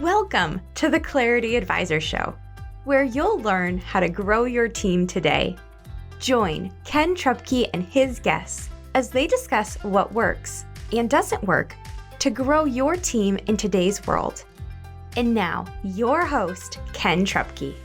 Welcome to the Clarity Advisor Show, where you'll learn how to grow your team today. Join Ken Trupke and his guests as they discuss what works and doesn't work to grow your team in today's world. And now, your host, Ken Trupke.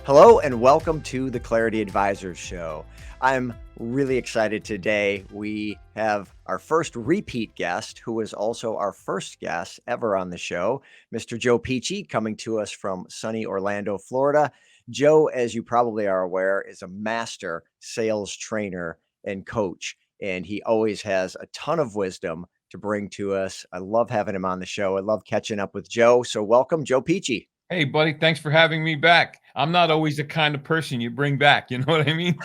Hello and welcome to the Clarity Advisors Show. I'm really excited today. We have our first repeat guest, who is also our first guest ever on the show, Mr. Joe Pici, coming to us from sunny Orlando, Florida. Joe, as you probably are aware, is a master sales trainer and coach, and he always has a ton of wisdom to bring to us. I love having him on the show. I love catching up with Joe. So welcome, Joe Pici. Hey, buddy, thanks for having me back. I'm not always the kind of person you bring back. You know what I mean?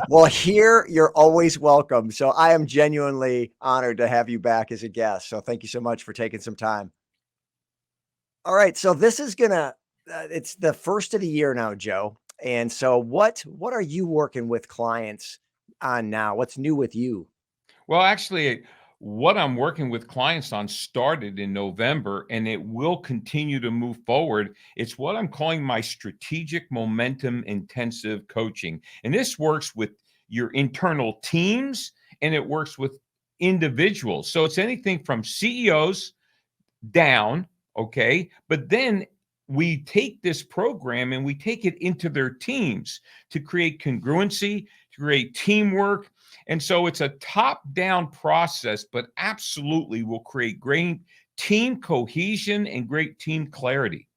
Well, here you're always welcome. So I am genuinely honored to have you back as a guest. So thank you so much for taking some time. All right. So this is it's the first of the year now, Joe. And so what are you working with clients on now? What's new with you? Well, actually, what I'm working with clients on started in November, and it will continue to move forward. It's what I'm calling my strategic momentum intensive coaching. And this works with your internal teams and it works with individuals. So it's anything from CEOs down, okay? But then we take this program and we take it into their teams to create congruency, to create teamwork. And so it's a top-down process, but absolutely will create great team cohesion and great team clarity.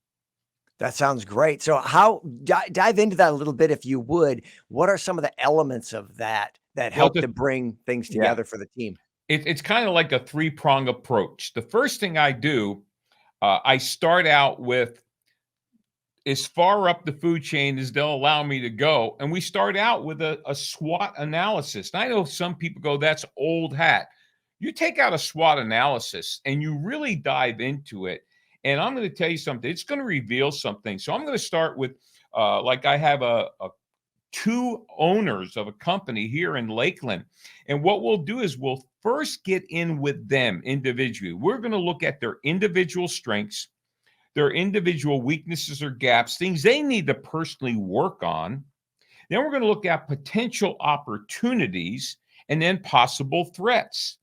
That sounds great. So dive into that a little bit, if you would. What are some of the elements of that help to bring things together for the team? It's kind of like a three-pronged approach. The first thing I do, I start out with as far up the food chain as they'll allow me to go. And we start out with a SWOT analysis. And I know some people go, that's old hat. You take out a SWOT analysis and you really dive into it. And I'm going to tell you something. It's going to reveal something. So I'm going to start with, like I have two owners of a company here in Lakeland. And what we'll do is we'll first get in with them individually. We're going to look at their individual strengths, their individual weaknesses or gaps, things they need to personally work on. Then we're going to look at potential opportunities and then possible threats.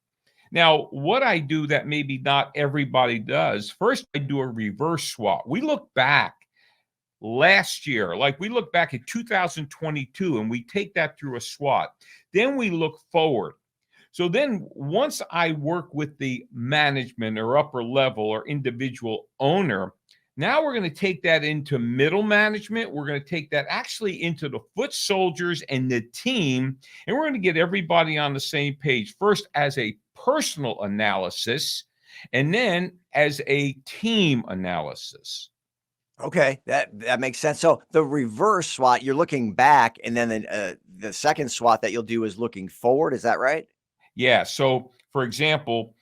Now, what I do that maybe not everybody does, first I do a reverse SWOT. We look back last year, like we look back at 2022 and we take that through a SWOT. Then we look forward. So then once I work with the management or upper level or individual owner, now we're going to take that into middle management. We're going to take that actually into the foot soldiers and the team. And we're going to get everybody on the same page, first as a personal analysis and then as a team analysis. Okay, that makes sense. So the reverse SWOT, you're looking back, and then the second SWOT that you'll do is looking forward. Is that right? Yeah. So, for example,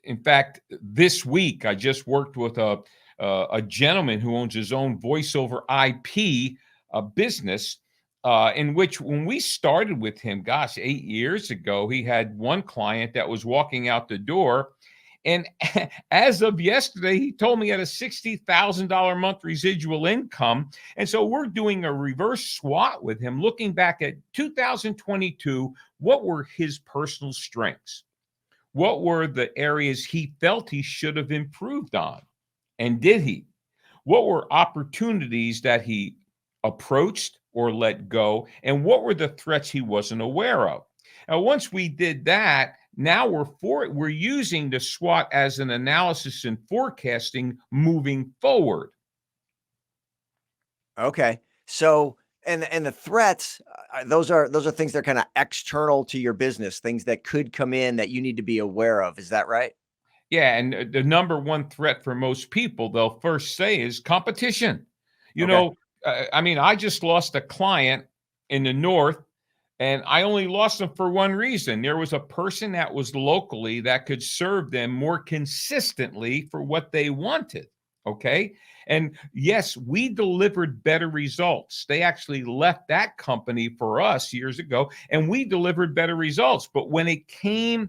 in fact, this week I just worked with a gentleman who owns his own voiceover IP business, in which when we started with him, 8 years ago, he had one client that was walking out the door. And as of yesterday, he told me he had a $60,000 a month residual income. And so we're doing a reverse SWOT with him, looking back at 2022. What were his personal strengths? What were the areas he felt he should have improved on? And did he? What were opportunities that he approached or let go? And what were the threats he wasn't aware of? Now, once we did that, now we're using the SWOT as an analysis and forecasting moving forward. Okay. So, and the threats, those are things that are kind of external to your business, things that could come in that you need to be aware of. Is that right? Yeah. And the number one threat for most people, they'll first say is competition. I just lost a client in the North. And I only lost them for one reason. There was a person that was locally that could serve them more consistently for what they wanted. Okay. And yes, we delivered better results. They actually left that company for us years ago, and we delivered better results. But when it came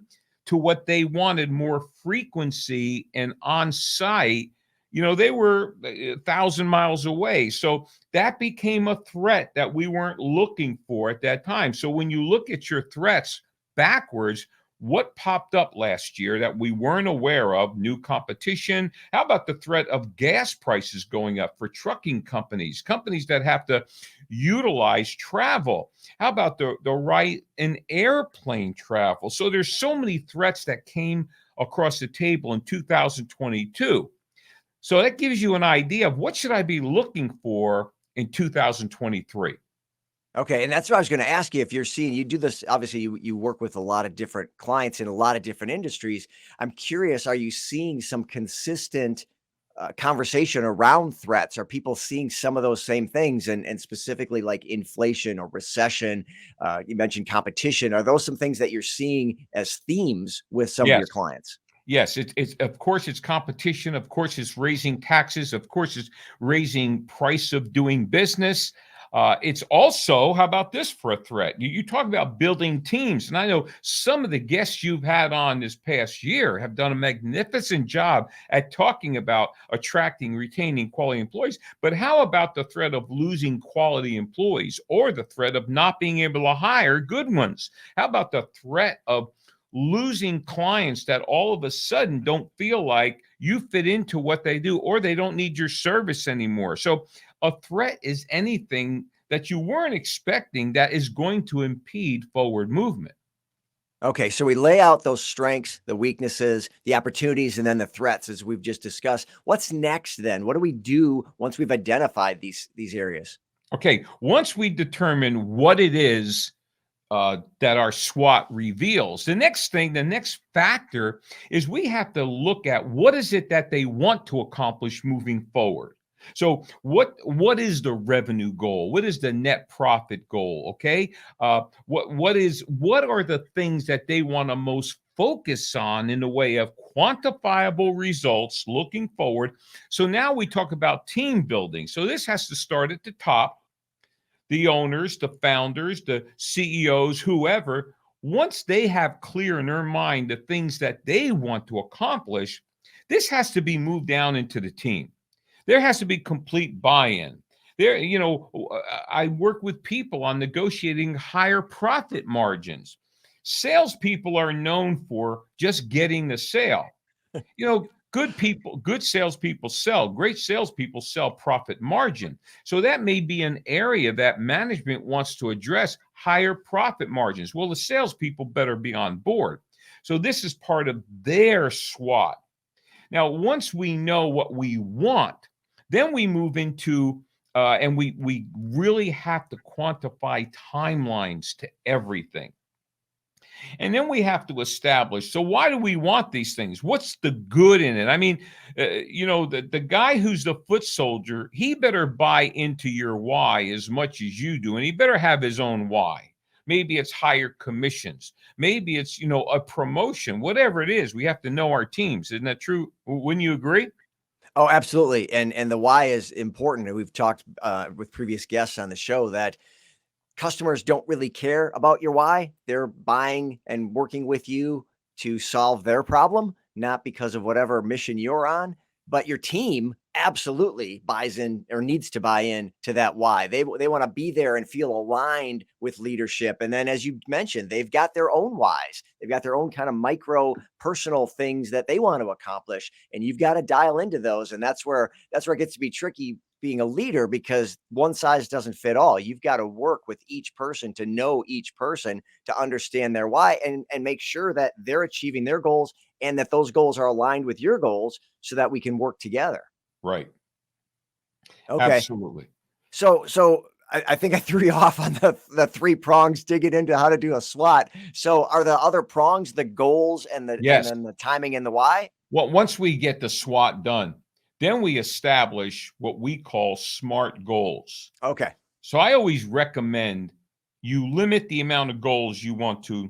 to what they wanted, more frequency and on site. They were 1,000 miles away. So that became a threat that we weren't looking for at that time. So when you look at your threats backwards, what popped up last year that we weren't aware of? New competition. How about the threat of gas prices going up for trucking companies that have to utilize travel? How about the right in airplane travel? So there's so many threats that came across the table in 2022. So that gives you an idea of what should I be looking for in 2023. Okay, and that's what I was going to ask you. If you're seeing, you do this, obviously you work with a lot of different clients in a lot of different industries. I'm curious, are you seeing some consistent conversation around threats? Are people seeing some of those same things, and specifically like inflation or recession? You mentioned competition. Are those some things that you're seeing as themes with some of Yes. your clients? Yes, it's of course it's competition. Of course, it's raising taxes. Of course, it's raising price of doing business. It's also, how about this for a threat? You talk about building teams, and I know some of the guests you've had on this past year have done a magnificent job at talking about attracting, retaining quality employees. But how about the threat of losing quality employees, or the threat of not being able to hire good ones? How about the threat of losing clients that all of a sudden don't feel like you fit into what they do, or they don't need your service anymore? So a threat is anything that you weren't expecting that is going to impede forward movement. Okay, so we lay out those strengths, the weaknesses, the opportunities, and then the threats, as we've just discussed. What's next then? What do we do once we've identified these areas? Okay, once we determine what it is that our SWOT reveals, the next factor is we have to look at what is it that they want to accomplish moving forward. So what is the revenue goal? What is the net profit goal? Okay, what are the things that they want to most focus on in the way of quantifiable results looking forward? So now we talk about team building. So this has to start at the top. The owners, the founders, the CEOs, whoever, once they have clear in their mind the things that they want to accomplish, this has to be moved down into the team. There has to be complete buy-in. I work with people on negotiating higher profit margins. Salespeople are known for just getting the sale. Good salespeople sell. Great salespeople sell profit margin. So that may be an area that management wants to address, higher profit margins. Well, the salespeople better be on board. So this is part of their SWOT. Now, once we know what we want, then we move into, and we really have to quantify timelines to everything. And then we have to establish, so why do we want these things? What's the good in it? I mean, the guy who's the foot soldier, he better buy into your why as much as you do, and he better have his own why. Maybe it's higher commissions. Maybe it's, a promotion, whatever it is. We have to know our teams. Isn't that true? Wouldn't you agree? Oh, absolutely. And the why is important. And we've talked with previous guests on the show that customers don't really care about your why. They're buying and working with you to solve their problem, not because of whatever mission you're on. But your team absolutely buys in, or needs to buy in to that why. They want to be there and feel aligned with leadership. And then, as you mentioned, they've got their own whys. They've got their own kind of micro personal things that they want to accomplish. And you've got to dial into those. And that's where it gets to be tricky being a leader, because one size doesn't fit all. You've got to work with each person to know each person, to understand their why, and make sure that they're achieving their goals and that those goals are aligned with your goals, so that we can work together. Right. Okay. Absolutely. So I think I threw you off on the three prongs, digging into how to do a SWOT. So are the other prongs the goals and Yes. then the timing and the why? Well, once we get the SWOT done, then we establish what we call SMART goals. Okay. So I always recommend you limit the amount of goals you want to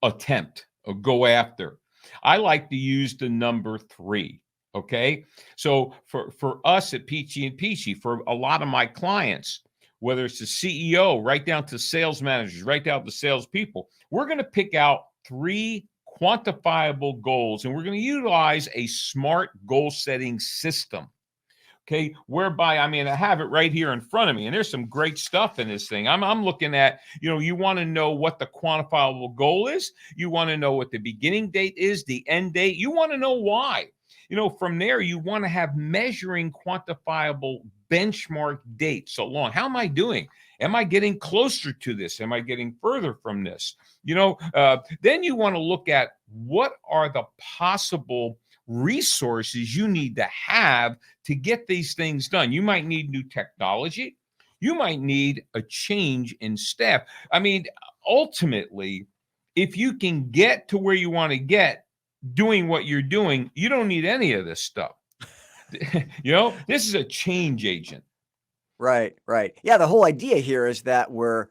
attempt or go after. I like to use the number 3. Okay. So for us at Pici, for a lot of my clients, whether it's the CEO, right down to sales managers, right down to salespeople, we're going to pick out 3 quantifiable goals. And we're going to utilize a SMART goal setting system. Okay, whereby, I mean, I have it right here in front of me, and there's some great stuff in this thing. I'm looking at, you want to know what the quantifiable goal is. You want to know what the beginning date is, the end date. You want to know why. From there, you want to have measuring quantifiable benchmark dates. So long. How am I doing? Am I getting closer to this? Am I getting further from this? Then you want to look at what are the possible resources you need to have to get these things done. You might need new technology. You might need a change in staff. I mean, ultimately, if you can get to where you want to get doing what you're doing, you don't need any of this stuff. This is a change agent. Right. Yeah, the whole idea here is that we're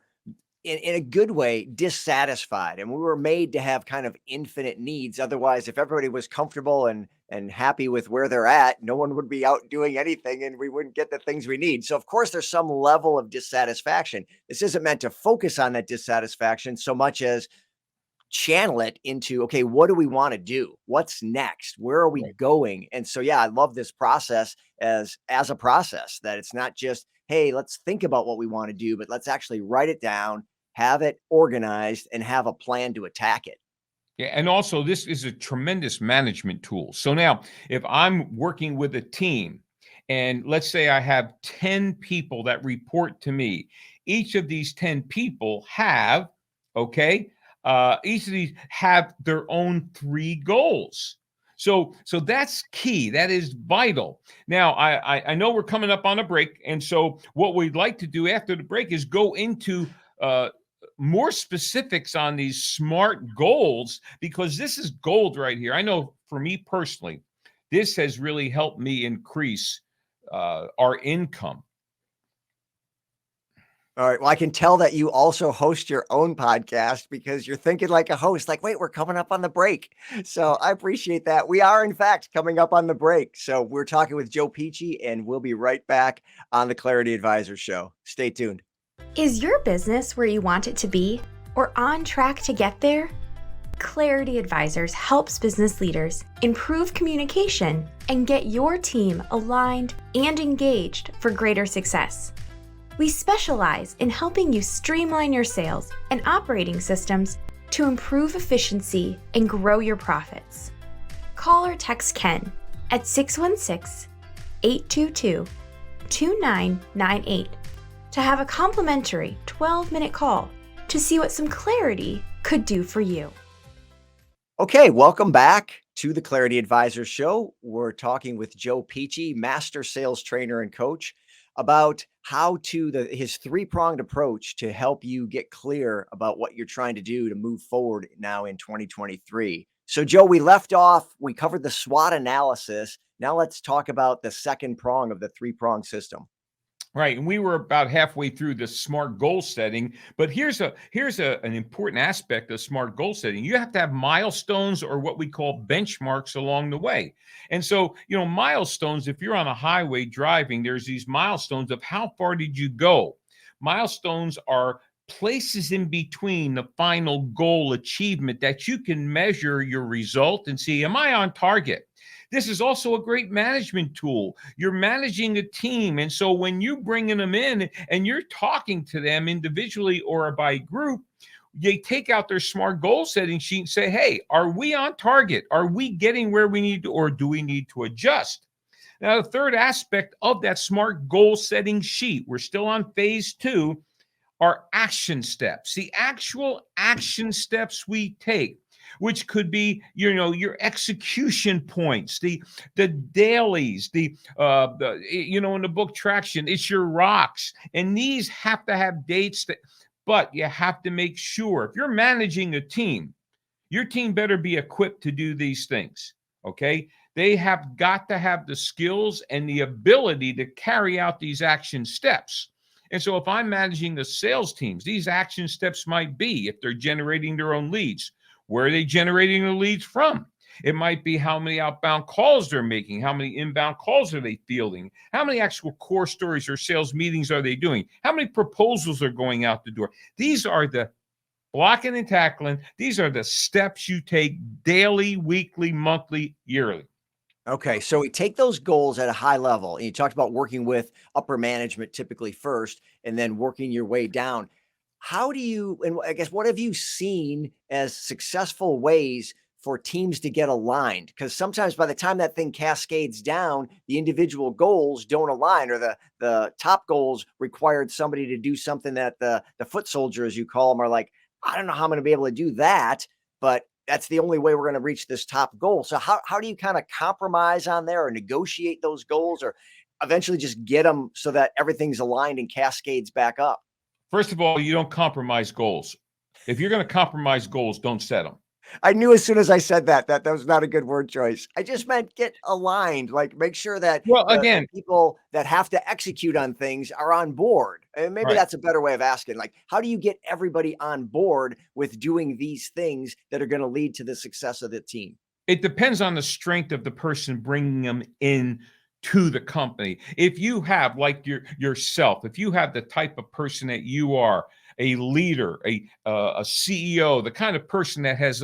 in a good way dissatisfied, and we were made to have kind of infinite needs. Otherwise, if everybody was comfortable and happy with where they're at, no one would be out doing anything and we wouldn't get the things we need. So of course there's some level of dissatisfaction. This isn't meant to focus on that dissatisfaction so much as channel it into, okay, what do we want to do? What's next? Where are we going? And so, yeah, I love this process as a process, that it's not just, hey, let's think about what we want to do, but let's actually write it down, have it organized, and have a plan to attack it. Yeah, and also this is a tremendous management tool. So now if I'm working with a team, and let's say I have 10 people that report to me, each of these 10 people have, each of these have their own 3 goals. So that's key. That is vital. Now, I know we're coming up on a break. And so what we'd like to do after the break is go into more specifics on these SMART goals, because this is gold right here. I know for me personally, this has really helped me increase our income. All right. Well, I can tell that you also host your own podcast, because you're thinking like a host, like, wait, we're coming up on the break. So I appreciate that. We are, in fact, coming up on the break. So we're talking with Joe Pici, and we'll be right back on the Clarity Advisor Show. Stay tuned. Is your business where you want it to be, or on track to get there? Clarity Advisors helps business leaders improve communication and get your team aligned and engaged for greater success. We specialize in helping you streamline your sales and operating systems to improve efficiency and grow your profits. Call or text Ken at 616-822-2998 to have a complimentary 12-minute call to see what some clarity could do for you. Okay, welcome back to the Clarity Advisor Show. We're talking with Joe Pici, master sales trainer and coach, about how his 3-pronged approach to help you get clear about what you're trying to do to move forward now in 2023. So, Joe, we left off, we covered the SWOT analysis. Now let's talk about the second prong of the 3-pronged system. Right. And we were about halfway through the SMART goal setting, but here's an important aspect of SMART goal setting. You have to have milestones, or what we call benchmarks, along the way. And so, milestones, if you're on a highway driving, there's these milestones of how far did you go? Milestones are places in between the final goal achievement that you can measure your result and see, am I on target? This is also a great management tool. You're managing a team. And so when you're bringing them in and you're talking to them individually or by group, they take out their SMART goal setting sheet and say, hey, are we on target? Are we getting where we need to, or do we need to adjust? Now, the third aspect of that SMART goal setting sheet, we're still on phase 2, are action steps, the actual action steps we take, which could be, your execution points, the dailies, in the book Traction, it's your rocks. And these have to have dates but you have to make sure, if you're managing a team, your team better be equipped to do these things. Okay. They have got to have the skills and the ability to carry out these action steps. And so if I'm managing the sales teams, these action steps might be, if they're generating their own leads, where are they generating the leads from? It might be how many outbound calls they're making, how many inbound calls are they fielding, how many actual core stories or sales meetings are they doing, how many proposals are going out the door. These are the Blocking and tackling, these are the steps you take daily, weekly, monthly, yearly. Okay, so we take those goals at a high level, and you talked about working with upper management typically first, and then working your way down. How do you, and I guess, what have you seen as successful ways for teams to get aligned? Because sometimes by the time that thing cascades down, the individual goals don't align, or the top goals required somebody to do something that the foot soldier, as you call them, are like, I don't know how I'm going to be able to do that, but that's the only way we're going to reach this top goal. So how do you kind of compromise on there or negotiate those goals or eventually just get them so that everything's aligned and cascades back up? First of all, you don't compromise goals. If you're going to compromise goals, don't set them. I knew as soon as I said that was not a good word choice. I just meant get aligned, like make sure that Well, the again, people that have to execute on things are on board. And maybe right. that's a better way of asking. Like, how do you get everybody on board with doing these things that are going to lead to the success of the team? It depends on the strength of the person bringing them in to the company. If you have, like yourself, if you have the type of person that you are, a leader, a CEO, the kind of person that has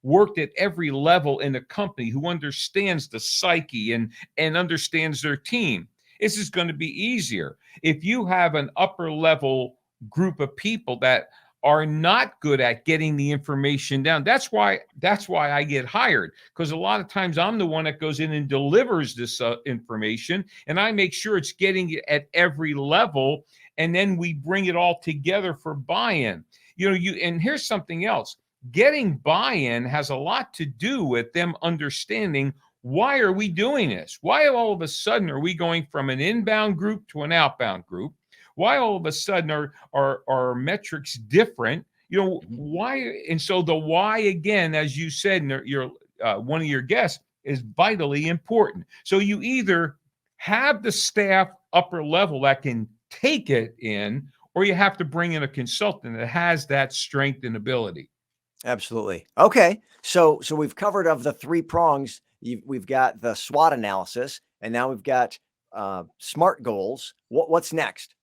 worked at every level in a company, who understands the psyche and understands their team, this is going to be easier. If you have an upper level group of people that are not good at getting the information down, that's why I get hired, because a lot of times I'm the one that goes in and delivers this information, and I make sure it's getting it at every level, and then we bring it all together for buy-in. And here's something else. Getting buy-in has a lot to do with them understanding, why are we doing this? Why all of a sudden are we going from an inbound group to an outbound group? Why all of a sudden are our metrics different? Why? And so the why, again, as you said, your one of your guests, is vitally important. So you either have the staff upper level that can take it in, or you have to bring in a consultant that has that strength and ability. Absolutely. Okay. So we've covered of the three prongs. We've got the SWOT analysis, and now we've got SMART goals. What's next?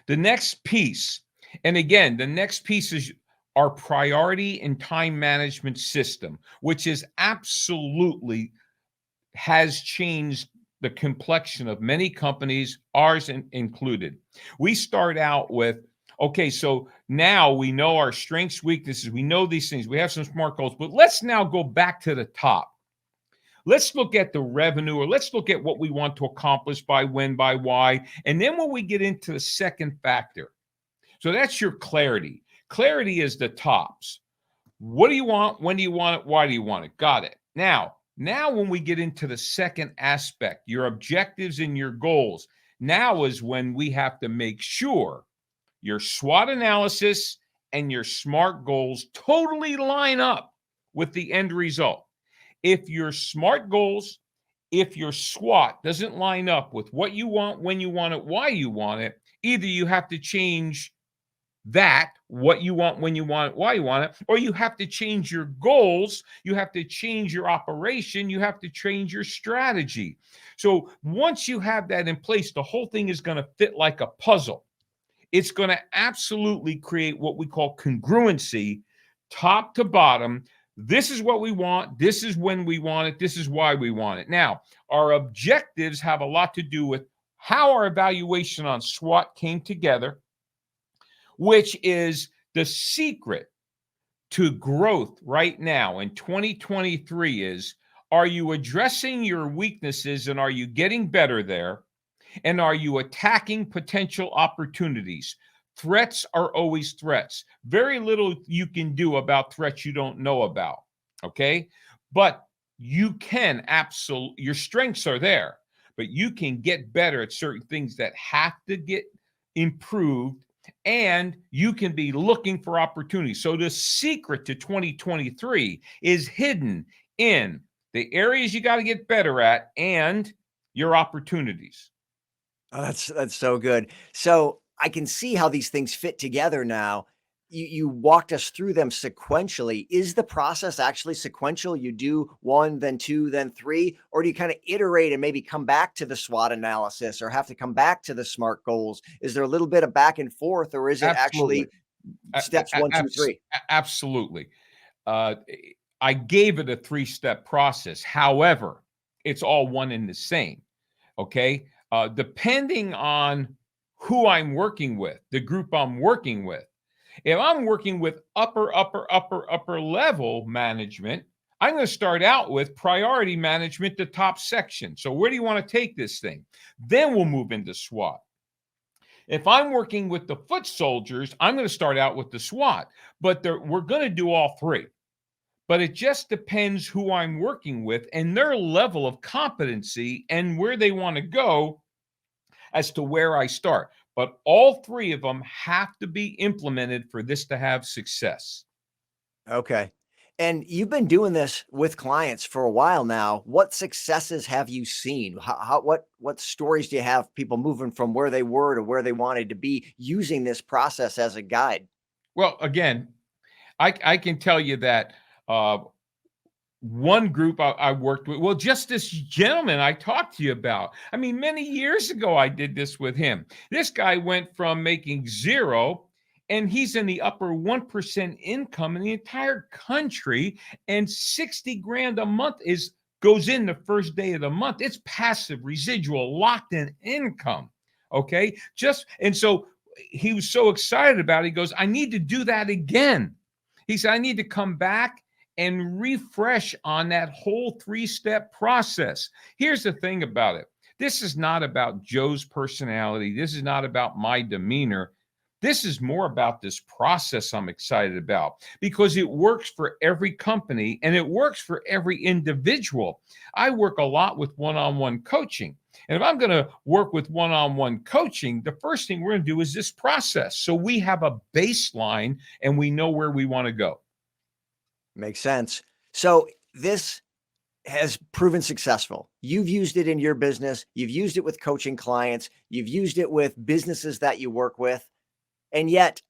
The next piece, and again, the next piece is our priority and time management system, which is absolutely has changed the complexion of many companies, ours included. We start out with, okay, so now we know our strengths, weaknesses, we know these things, we have some SMART goals, but let's now go back to the top. Let's look at the revenue, or let's look at what we want to accomplish, by when, by why. And then when we get into the second factor, so that's your clarity. Clarity is the tops. What do you want? When do you want it? Why do you want it? Got it. Now when we get into the second aspect, your objectives and your goals, now is when we have to make sure your SWOT analysis and your SMART goals totally line up with the end result. If your SMART goals, if your SWOT doesn't line up with what you want, when you want it, why you want it, either you have to change that, what you want, when you want it, why you want it, or you have to change your goals, you have to change your operation, you have to change your strategy. So once you have that in place, the whole thing is going to fit like a puzzle. It's going to absolutely create what we call congruency, top to bottom. This is what we want. This is when we want it. This is why we want it. Now, our objectives have a lot to do with how our evaluation on SWOT came together, which is the secret to growth right now in 2023 is, are you addressing your weaknesses and are you getting better there? And are you attacking potential opportunities? Threats are always threats. Very little you can do about threats you don't know about, okay? But you can absolutely, your strengths are there, but you can get better at certain things that have to get improved, and you can be looking for opportunities. So the secret to 2023 is hidden in the areas you got to get better at and your opportunities. Oh, that's so good. So I can see how these things fit together now. You walked us through them sequentially. Is the process actually sequential? You do one, then two, then three, or do you kind of iterate and maybe come back to the SWOT analysis or have to come back to the SMART goals? Is there a little bit of back and forth, or is it Absolutely. actually Steps one, two, three. Absolutely. Uh, I gave it a 3-step process. However, it's all one and the same. Okay. Depending on who I'm working with, the group I'm working with. If I'm working with upper level management, I'm going to start out with priority management, the top section. So where do you want to take this thing? Then we'll move into SWOT. If I'm working with the foot soldiers, I'm going to start out with the SWOT, but we're going to do all three. But it just depends who I'm working with and their level of competency and where they want to go as to where I start. But all three of them have to be implemented for this to have success. Okay. And you've been doing this with clients for a while now. What successes have you seen? What stories do you have people moving from where they were to where they wanted to be using this process as a guide? Well, again, I can tell you that one group I worked with, well, just this gentleman I talked to you about. I mean, many years ago, I did this with him. This guy went from making zero, and he's in the upper 1% income in the entire country, and 60 grand a month goes in the first day of the month. It's passive, residual, locked in income. Okay. And so he was so excited about it. He goes, I need to do that again. He said, I need to come back and refresh on that whole 3-step process. Here's the thing about it. This is not about Joe's personality. This is not about my demeanor. This is more about this process I'm excited about because it works for every company and it works for every individual. I work a lot with one-on-one coaching. And if I'm going to work with one-on-one coaching, the first thing we're going to do is this process. So we have a baseline and we know where we want to go. Makes sense. So this has proven successful. You've used it in your business. You've used it with coaching clients. You've used it with businesses that you work with. And yet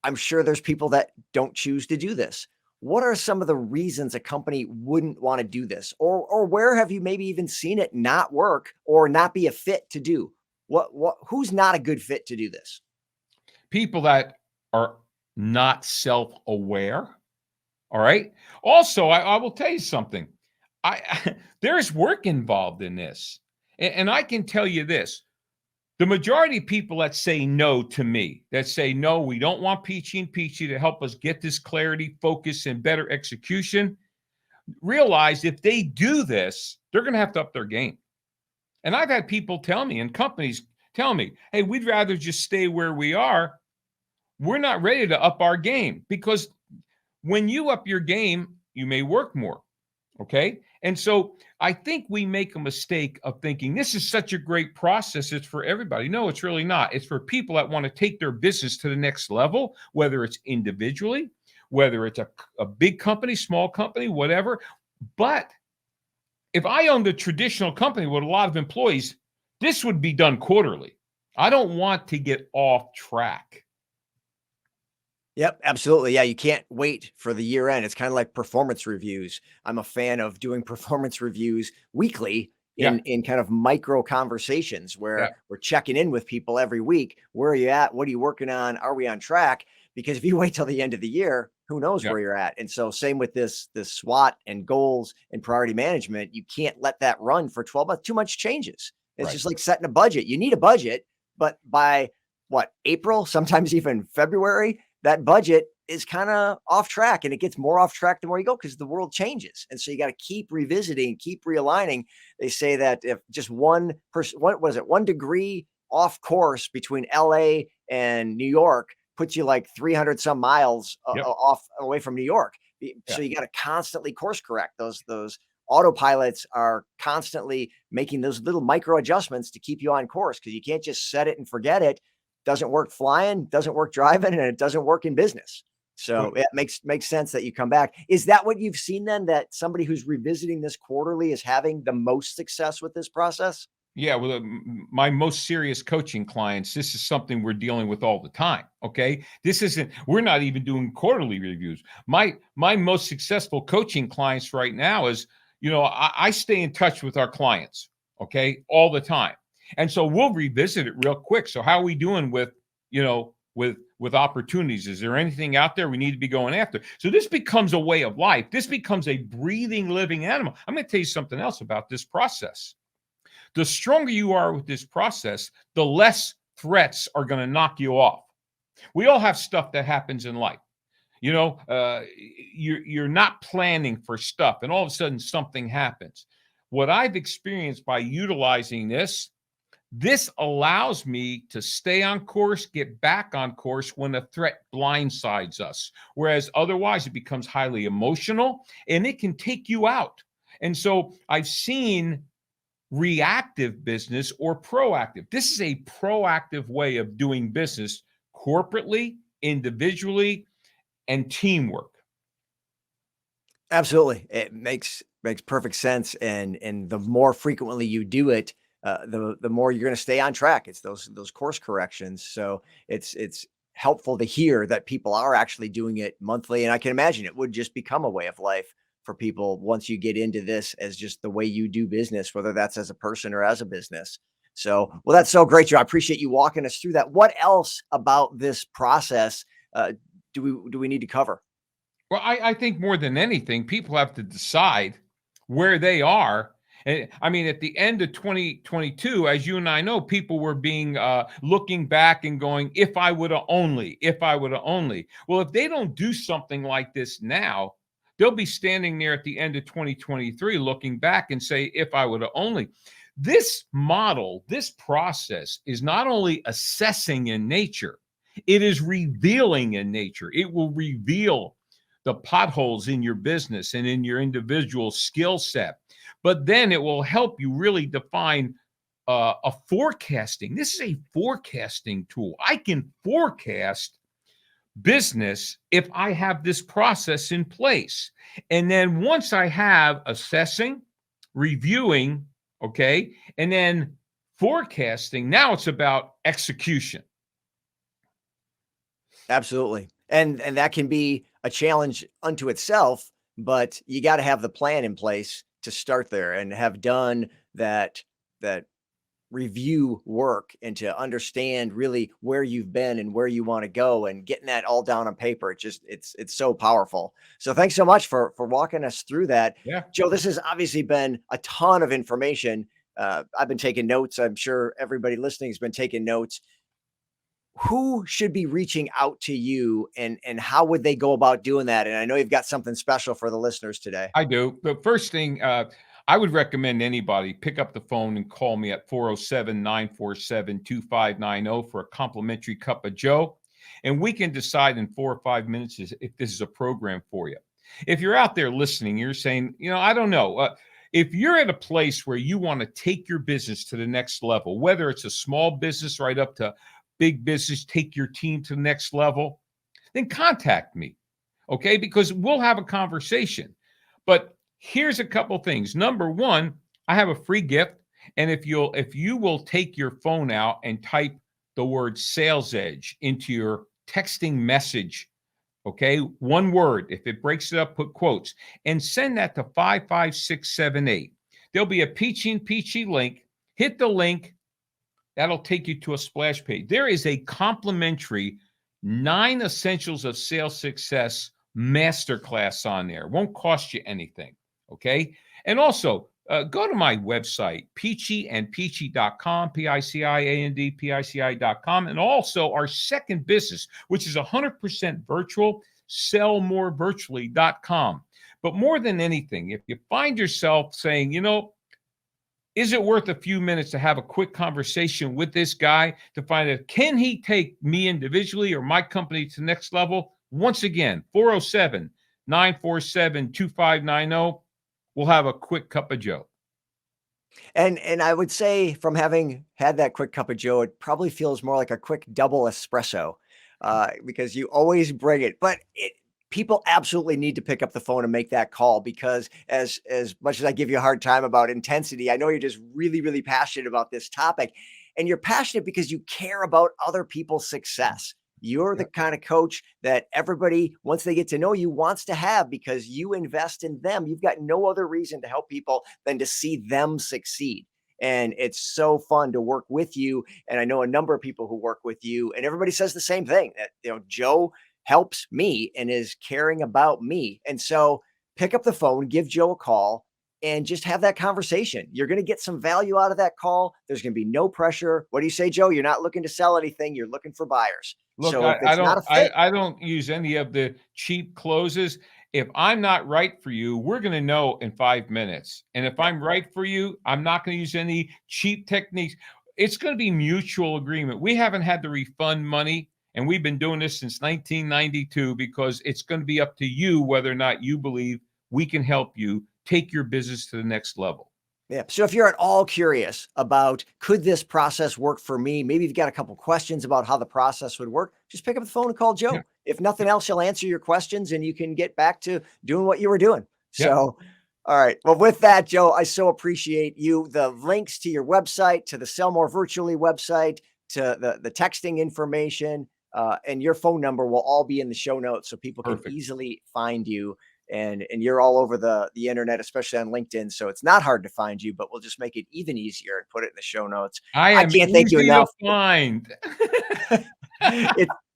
I'm sure there's people that don't choose to do this. What are some of the reasons a company wouldn't want to do this? Or where have you maybe even seen it not work or not be a fit to do? Who's not a good fit to do this? People that are not self-aware. All right. Also, I will tell you something. There's work involved in this. And I can tell you this. The majority of people that say no to me, that say, no, we don't want Pici and Pici to help us get this clarity, focus, and better execution, realize if they do this, they're going to have to up their game. And I've had people tell me and companies tell me, hey, we'd rather just stay where we are. We're not ready to up our game because when you up your game, you may work more. Okay. And so I think we make a mistake of thinking this is such a great process. It's for everybody. No, it's really not. It's for people that want to take their business to the next level, whether it's individually, whether it's a big company, small company, whatever. But if I owned a traditional company with a lot of employees, this would be done quarterly. I don't want to get off track. Yep, absolutely. Yeah, you can't wait for the year end. It's kind of like performance reviews. I'm a fan of doing performance reviews weekly in kind of micro conversations where we're checking in with people every week. Where are you at? What are you working on? Are we on track? Because if you wait till the end of the year, who knows where you're at? And so same with this SWOT and goals and priority management, you can't let that run for 12 months. Too much changes. It's just like setting a budget. You need a budget, but by April, sometimes even February, that budget is kind of off track and it gets more off track the more you go because the world changes. And so you got to keep revisiting, keep realigning. They say that if just one degree off course between LA and New York puts you like 300 some miles away from New York. So you got to constantly course correct. Those autopilots are constantly making those little micro adjustments to keep you on course because you can't just set it and forget it. Doesn't work flying, doesn't work driving, and it doesn't work in business. So it makes sense that you come back. Is that what you've seen then, that somebody who's revisiting this quarterly is having the most success with this process? Yeah, well, my most serious coaching clients, this is something we're dealing with all the time. Okay, we're not even doing quarterly reviews. My most successful coaching clients right now is, I stay in touch with our clients, okay, all the time. And so we'll revisit it real quick. So how are we doing with, with opportunities. Is there anything out there we need to be going after? So this becomes a way of life. This becomes a breathing, living animal. I'm going to tell you something else about this process. The stronger you are with this process, the less threats are going to knock you off. We all have stuff that happens in life. You're not planning for stuff, and all of a sudden something happens. What I've experienced by utilizing this allows me to stay on course, get back on course when a threat blindsides us. Whereas otherwise it becomes highly emotional and it can take you out. And so I've seen reactive business or proactive. This is a proactive way of doing business corporately, individually, and teamwork. Absolutely. It makes perfect sense. And the more frequently you do it, the more you're going to stay on track. It's those course corrections. So it's helpful to hear that people are actually doing it monthly. And I can imagine it would just become a way of life for people once you get into this as just the way you do business, whether that's as a person or as a business. So, well, that's so great, Joe. I appreciate you walking us through that. What else about this process do we need to cover? Well, I think more than anything, people have to decide where they are. And I mean, at the end of 2022, as you and I know, people were being looking back and going, if I would have only. Well, if they don't do something like this now, they'll be standing there at the end of 2023 looking back and say, if I would have only. This model, this process is not only assessing in nature, it is revealing in nature. It will reveal the potholes in your business and in your individual skill set. But then it will help you really define a forecasting. This is a forecasting tool. I can forecast business if I have this process in place. And then once I have assessing, reviewing, okay, and then forecasting, now it's about execution. Absolutely. And that can be a challenge unto itself, but you got to have the plan in place to start there and have done that review work and to understand really where you've been and where you want to go and getting that all down on paper. It's so powerful. So thanks so much for walking us through that. Yeah. Joe, this has obviously been a ton of information. I've been taking notes. I'm sure everybody listening has been taking notes. Who should be reaching out to you and how would they go about doing that? And I know you've got something special for the listeners today. I do. The first thing I would recommend anybody pick up the phone and call me at 407-947-2590 for a complimentary cup of Joe. And we can decide in 4 or 5 minutes if this is a program for you. If you're out there listening, you're saying, I don't know. If you're at a place where you want to take your business to the next level, whether it's a small business right up to big business, take your team to the next level, then contact me, okay? Because we'll have a conversation. But here's a couple things. Number one, I have a free gift, and if you will take your phone out and type the word Sales Edge into your texting message, okay, one word. If it breaks it up, put quotes, and send that to 55678. There'll be a Pici link. Hit the link. That'll take you to a splash page. There is a complimentary 9 Essentials of Sales Success masterclass on there. Won't cost you anything, okay? And also, go to my website, piciandpici.com, PICIANDPICI.com, and also our second business, which is 100% virtual, sellmorevirtually.com. But more than anything, if you find yourself saying, is it worth a few minutes to have a quick conversation with this guy to find out, can he take me individually or my company to the next level? Once again, 407-947-2590. We'll have a quick cup of Joe. And I would say from having had that quick cup of Joe, it probably feels more like a quick double espresso because you always bring it. But people absolutely need to pick up the phone and make that call because as much as I give you a hard time about intensity, I know you're just really, really passionate about this topic. And you're passionate because you care about other people's success. You're the kind of coach that everybody, once they get to know you, wants to have because you invest in them. You've got no other reason to help people than to see them succeed. And it's so fun to work with you. And I know a number of people who work with you, and everybody says the same thing, that, Joe helps me and is caring about me. And so pick up the phone, give Joe a call, and just have that conversation. You're going to get some value out of that call. There's going to be no pressure. What do you say, Joe? You're not looking to sell anything. You're looking for buyers. Look, So if it's not a fit, I don't use any of the cheap closes. If I'm not right for you, we're going to know in 5 minutes. And if I'm right for you, I'm not going to use any cheap techniques. It's going to be mutual agreement. We haven't had to refund money, and we've been doing this since 1992, because it's going to be up to you whether or not you believe we can help you take your business to the next level. Yeah. So if you're at all curious about, could this process work for me? Maybe you've got a couple questions about how the process would work. Just pick up the phone and call Joe. Yeah. If nothing else, he'll answer your questions and you can get back to doing what you were doing. Yeah. So, all right. Well, with that, Joe, I so appreciate you. The links to your website, to the Sell More Virtually website, to the texting information, and your phone number will all be in the show notes so people can easily find you. And you're all over the internet, especially on LinkedIn. So it's not hard to find you, but we'll just make it even easier and put it in the show notes. I can't thank you enough. Find.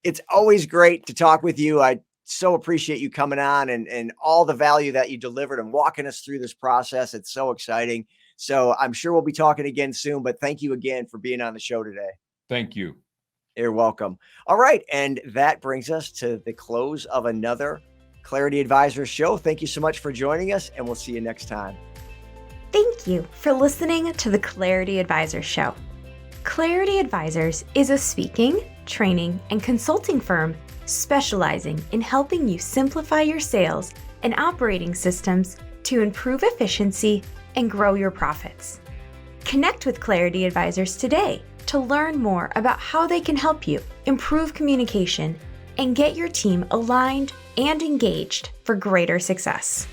It's always great to talk with you. I so appreciate you coming on and all the value that you delivered and walking us through this process. It's so exciting. So I'm sure we'll be talking again soon, but thank you again for being on the show today. Thank you. You're welcome. All right. And that brings us to the close of another Clarity Advisors show. Thank you so much for joining us, and we'll see you next time. Thank you for listening to the Clarity Advisors show. Clarity Advisors is a speaking, training, and consulting firm specializing in helping you simplify your sales and operating systems to improve efficiency and grow your profits. Connect with Clarity Advisors today to learn more about how they can help you improve communication and get your team aligned and engaged for greater success.